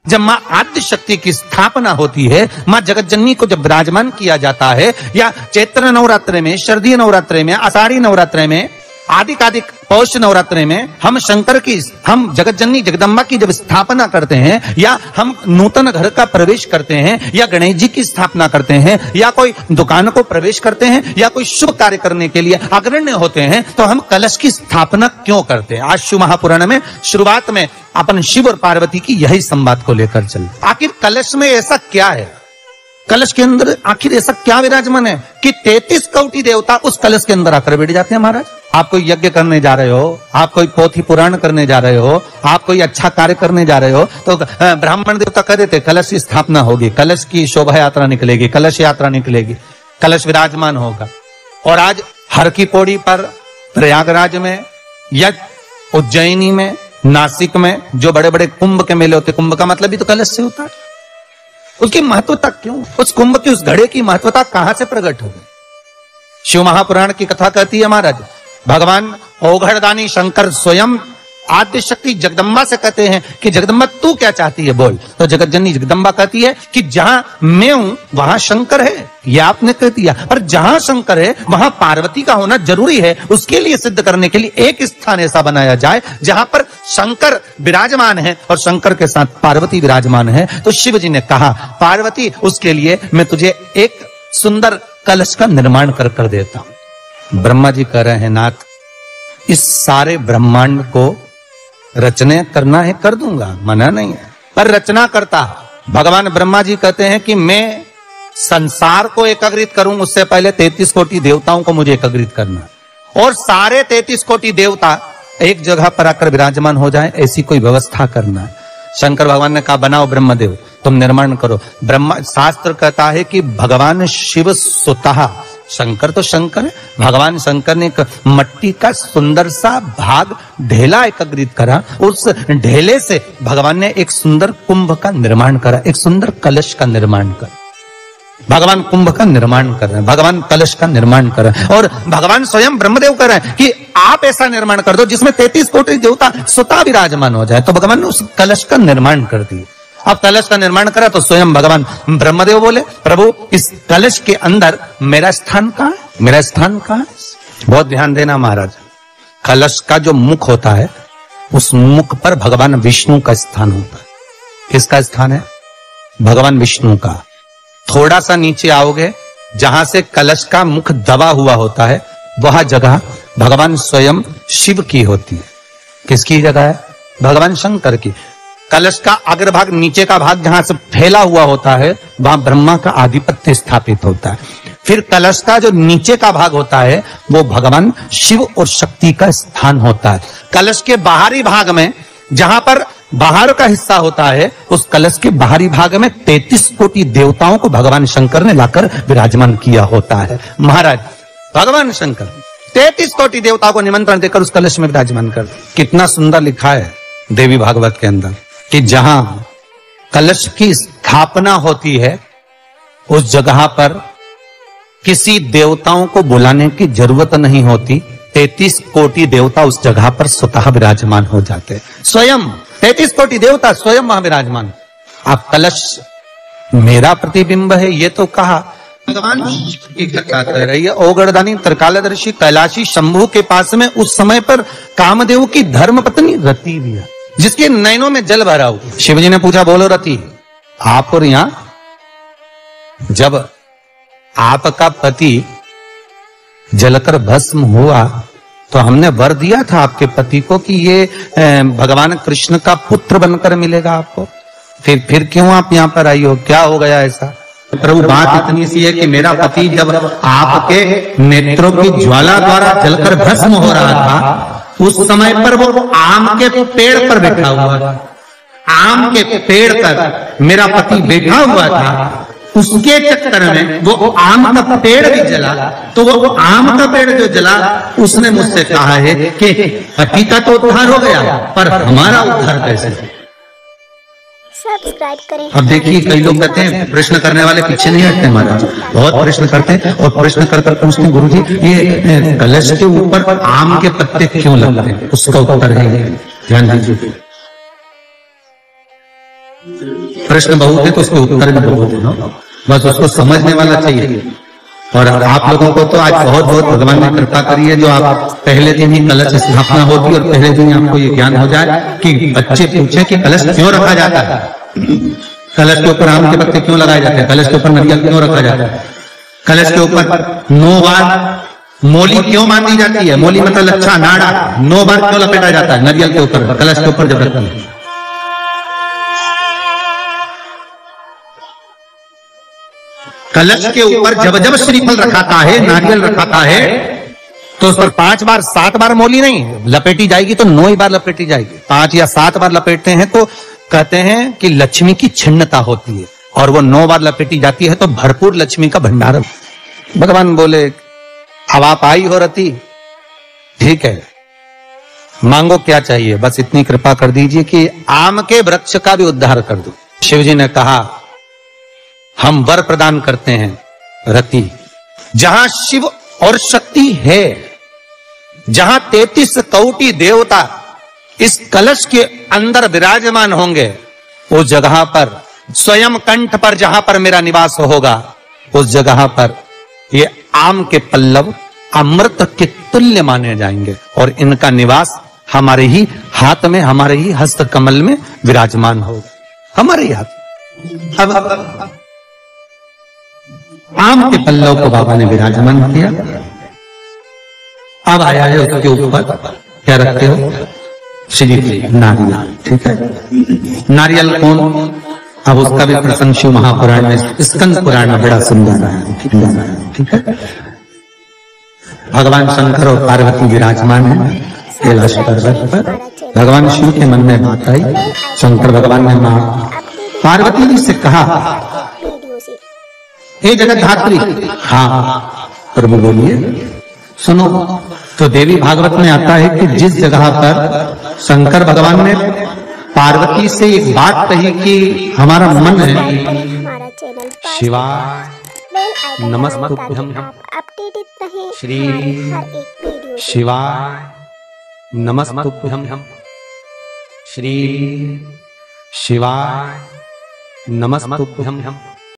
जब माँ आद्य शक्ति की स्थापना होती है, माँ जगत जननी को जब विराजमान किया जाता है, या चैत्र नवरात्र में, शरदीय नवरात्र में, आषाढ़ी नवरात्र में, आदि पौष नवरात्र में हम जगत जननी जगदम्बा की जब स्थापना करते हैं, या हम नूतन घर का प्रवेश करते हैं, या गणेश जी की स्थापना करते हैं, या कोई दुकान को प्रवेश करते हैं, या कोई शुभ कार्य करने के लिए अग्रण्य होते हैं, तो हम कलश की स्थापना क्यों करते हैं? आज शिव महापुराण में शुरुआत में अपन शिव और पार्वती की यही संवाद को लेकर चल। आखिर कलश में ऐसा क्या है? कलश के अंदर आखिर ऐसा क्या विराजमान है कि 33 कोटि देवता उस कलश के अंदर आकर बैठ जाते हैं? महाराज, आप कोई यज्ञ करने जा रहे हो, आप कोई पोथी पुराण करने जा रहे हो, आप कोई अच्छा कार्य करने जा रहे हो, तो ब्राह्मण देवता कह देते कलश की स्थापना होगी, कलश की शोभा यात्रा निकलेगी, कलश यात्रा निकलेगी, कलश विराजमान होगा। और आज हर की पौड़ी पर, प्रयागराज में, या उज्जैनी में, नासिक में जो बड़े बड़े कुंभ के मेले होते, कुंभ का मतलब भी तो कलश से होता है। उसकी महत्वता क्यों? उस कुंभ की, उस घड़े की महत्वता कहां से प्रकट हो गई? शिव महापुराण की कथा कहती है महाराज, भगवान ओघड़दानी शंकर स्वयं आद्य शक्ति जगदम्बा से कहते हैं कि जगदम्बा तू क्या चाहती है बोल। तो जगत जननी जगदम्बा कहती है कि जहां मैं हूं वहां शंकर है। यह आपने कह दिया, पर जहां शंकर है वहां पार्वती का होना जरूरी है। उसके लिए सिद्ध करने के लिए एक स्थान ऐसा बनाया जाए जहां पर शंकर विराजमान है और शंकर के साथ पार्वती विराजमान है। तो शिव जी ने कहा, पार्वती उसके लिए मैं तुझे एक सुंदर कलश का निर्माण कर देता हूं। ब्रह्मा जी कह रहे हैं, नाथ इस सारे ब्रह्मांड को रचना करना है, कर दूंगा, मना नहीं है, पर रचना करता भगवान ब्रह्मा जी कहते हैं कि मैं संसार को एकत्रित करूं, उससे पहले 33 कोटि देवताओं को मुझे एकत्रित करना, और सारे 33 कोटि देवता एक जगह पर आकर विराजमान हो जाए, ऐसी कोई व्यवस्था करना है। शंकर भगवान ने कहा, बनाओ ब्रह्मदेव, तुम निर्माण करो। ब्रह्मा शास्त्र कहता है कि भगवान शिव स्वतः, शंकर तो शंकर है, भगवान शंकर ने एक मट्टी का सुंदर सा भाग ढेला एकत्रित करा, उस ढेले से भगवान ने एक सुंदर कुंभ का निर्माण करा, एक सुंदर कलश का निर्माण करा। भगवान कुंभ का निर्माण कर रहे हैं, भगवान कलश का निर्माण कर रहे हैं, और भगवान स्वयं ब्रह्मदेव कर रहे हैं कि आप ऐसा निर्माण कर दो जिसमें 33 कोटि देवता स्वतः विराजमान हो जाए। तो भगवान ने उस कलश का निर्माण कर दिया। अब कलश का निर्माण करा तो स्वयं भगवान ब्रह्मदेव बोले, प्रभु इस कलश के अंदर मेरा स्थान कहां है? मेरा स्थान कहां है? बहुत ध्यान देना महाराज, कलश का जो मुख होता है उस मुख पर भगवान विष्णु का स्थान होता है। किसका स्थान है? भगवान विष्णु का। थोड़ा सा नीचे आओगे, जहां से कलश का मुख दबा हुआ होता है, वह जगह भगवान स्वयं शिव की होती है। किसकी जगह है? भगवान शंकर की। कलश का अग्रभाग, नीचे का भाग जहां से फैला हुआ होता है, वहां ब्रह्मा का आधिपत्य स्थापित होता है। फिर कलश का जो नीचे का भाग होता है वो भगवान शिव और शक्ति का स्थान होता है। कलश के बाहरी भाग में, जहां पर बाहर का हिस्सा होता है, उस कलश के बाहरी भाग में 33 कोटि देवताओं को भगवान शंकर ने लाकर विराजमान किया होता है। महाराज भगवान शंकर 33 कोटि देवताओं को निमंत्रण देकर उस कलश में विराजमान कर। कितना सुंदर लिखा है देवी भागवत के अंदर कि जहां कलश की स्थापना होती है उस जगह पर किसी देवताओं को बुलाने की जरूरत नहीं होती। 33 कोटि देवता उस जगह पर स्वतः विराजमान हो जाते, स्वयं 33 कोटि देवता स्वयं वहां विराजमान। आप कलश मेरा प्रतिबिंब है ये तो कहा। भगवान की कथा कर रही है, ओगड़दानी त्रिकालदर्शी कैलाशी शंभु के पास में उस समय पर कामदेव की धर्म पत्नी रति भी है, जिसके नयनों में जल भरा हुआ। शिवजी ने पूछा, बोलो रति, आप और यहां जब आपका पति जलकर भस्म हुआ तो हमने वर दिया था आपके पति को कि ये भगवान कृष्ण का पुत्र बनकर मिलेगा आपको, फिर क्यों आप यहाँ पर आई हो? क्या हो गया ऐसा? प्रभु बात इतनी सी है कि मेरा पति जब आपके नेत्रों की ज्वाला द्वारा जलकर भस्म हो रहा था, उस समय पर वो आम के पेड़ पर बैठा हुआ था। आम के पेड़ पर मेरा पति बैठा हुआ था, उसके चक्कर में वो आम का पेड़ भी जला। तो वो आम का पेड़ जो जला, उसने मुझसे कहा है कि पति का तो उद्धार हो गया, पर हमारा उद्धार कैसे? सब्सक्राइब करें। अब देखिए, कई लोग कहते हैं प्रश्न करने वाले पीछे नहीं हटते महाराज, बहुत प्रश्न करते हैं और प्रश्न कर कर पूछते हैं, गुरुजी ये कलश के ऊपर आम के पत्ते क्यों लगते हैं? उसका उत्तर है, ध्यान दीजिए। प्रश्न बहुत है तो उसके उत्तर भी बहुत है, बस उसको समझने वाला चाहिए। और आप लोगों को तो आज बहुत बहुत भगवान ने कृपा करी है, जो आप पहले दिन ही कलश स्थापना होती है और पहले दिन ही आपको ये ज्ञान हो जाए कि बच्चे पूछे कि कलश क्यों रखा जाता है, कलश के ऊपर आम के पत्ते क्यों लगाए जाते हैं, कलश के ऊपर नारियल क्यों रखा जाता है, कलश के ऊपर 9 बार मोली क्यों बांधी जाती है, मोली मतलब लच्छा नाड़ा 9 बार क्यों लपेटा जाता है नारियल के ऊपर, कलश के ऊपर जब रखते हैं। कलश के ऊपर जब जब श्रीफल रखाता है, नारियल रखाता है, तो उस पर 5 बार 7 बार मोली नहीं लपेटी जाएगी, तो 9 ही बार लपेटी जाएगी। 5 या 7 बार लपेटते हैं तो कहते हैं कि लक्ष्मी की छिन्नता होती है, और वो 9 बार लपेटी जाती है तो भरपूर लक्ष्मी का भंडार। भगवान बोले अब आप आई हो रती, ठीक है, मांगो क्या चाहिए, बस इतनी कृपा कर दीजिए कि आम के वृक्ष का भी उद्धार कर दो। शिव जी ने कहा हम वर प्रदान करते हैं रति, जहां शिव और शक्ति है, जहां 33 कोटि देवता इस कलश के अंदर विराजमान होंगे, उस जगह पर स्वयं कंठ पर जहां पर मेरा निवास होगा, उस जगह पर ये आम के पल्लव अमृत के तुल्य माने जाएंगे, और इनका निवास हमारे ही हाथ में, हमारे ही हस्त कमल में विराजमान होगा, हमारे ही हाथ। अब आम के पल्लव को बाबा ने विराजमान किया। अब आया है उसके ऊपर क्या रखते हो, श्री नारियल, ठीक है। नारियल कौन, अब उसका भी प्रसंग शिव महापुराण में, स्कंद पुराण में बड़ा सुंदर है, ठीक है। भगवान शंकर और पार्वती विराजमान है कैलाश पर्वत पर। भगवान शिव के मन में बात आई, शंकर भगवान ने मां पार्वती जी से कहा हे जगत धात्री, हाँ प्रभु बोलिए, सुनो। तो देवी भागवत में आता है कि जिस जगह पर शंकर भगवान ने पार्वती से एक बात कही कि हमारा मन है, शिवाय नमस्तुभ्यं श्री शिवाय नमस्तुभ्यं श्री शिवाय नमस्तुभ्यं